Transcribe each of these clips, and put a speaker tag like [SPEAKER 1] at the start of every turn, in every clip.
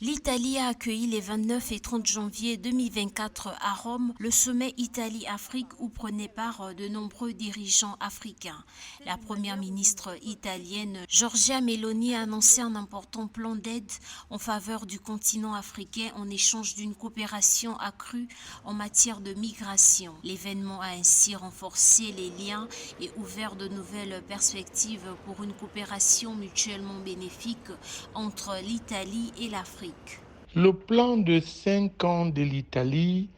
[SPEAKER 1] L'Italie a accueilli les 29 et 30 janvier 2024 à Rome le sommet Italie-Afrique où prenaient part de nombreux dirigeants africains. La première ministre italienne Giorgia Meloni a annoncé un important plan d'aide en faveur du continent africain en échange d'une coopération accrue en matière de migration. L'événement a ainsi renforcé les liens et ouvert de nouvelles perspectives pour une coopération mutuellement bénéfique entre l'Italie et l'Afrique.
[SPEAKER 2] Le plan de 5 ans de l'Italie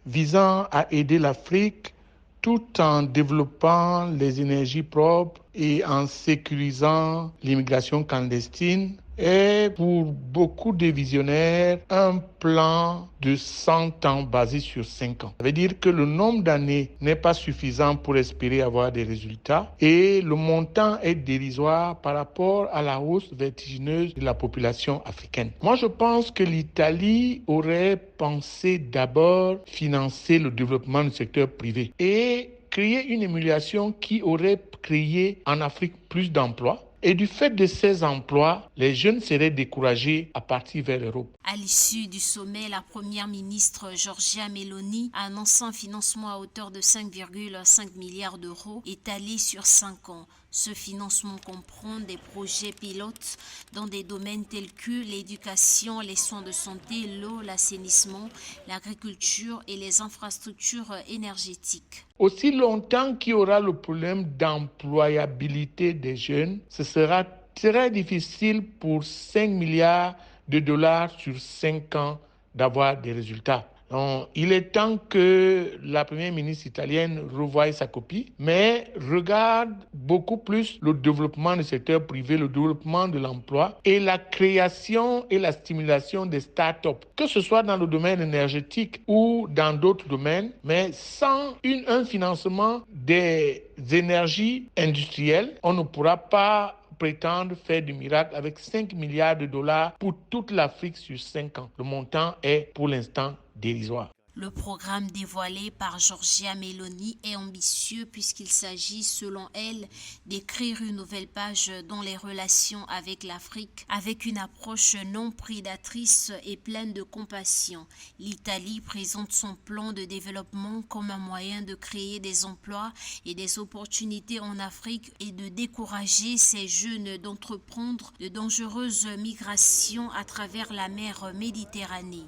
[SPEAKER 2] visant à aider l'Afrique tout en développant les énergies propres et en sécurisant l'immigration clandestine est pour beaucoup de visionnaires un plan de 100 ans basé sur 5 ans. Ça veut dire que le nombre d'années n'est pas suffisant pour espérer avoir des résultats et le montant est dérisoire par rapport à la hausse vertigineuse de la population africaine. Moi, je pense que l'Italie aurait pensé d'abord financer le développement du secteur privé et créer une émulation qui aurait créé en Afrique plus d'emplois. Et du fait de ces emplois, les jeunes seraient découragés à partir vers l'Europe.
[SPEAKER 1] À l'issue du sommet, la première ministre Giorgia Meloni a annoncé un financement à hauteur de 5,5 milliards d'euros étalé sur 5 ans. Ce financement comprend des projets pilotes dans des domaines tels que l'éducation, les soins de santé, l'eau, l'assainissement, l'agriculture et les infrastructures énergétiques.
[SPEAKER 2] Aussi longtemps qu'il y aura le problème d'employabilité des jeunes, ce sera très difficile pour 5 milliards de dollars sur 5 ans d'avoir des résultats. Donc, il est temps que la première ministre italienne revoie sa copie, mais regarde beaucoup plus le développement du secteur privé, le développement de l'emploi et la création et la stimulation des start-up, que ce soit dans le domaine énergétique ou dans d'autres domaines, mais sans un financement des énergies industrielles, on ne pourra pas prétendre faire du miracle avec 5 milliards de dollars pour toute l'Afrique sur 5 ans. Le montant est pour l'instant dérisoire.
[SPEAKER 1] Le programme dévoilé par Giorgia Meloni est ambitieux puisqu'il s'agit, selon elle, d'écrire une nouvelle page dans les relations avec l'Afrique, avec une approche non prédatrice et pleine de compassion. L'Italie présente son plan de développement comme un moyen de créer des emplois et des opportunités en Afrique et de décourager ces jeunes d'entreprendre de dangereuses migrations à travers la mer Méditerranée.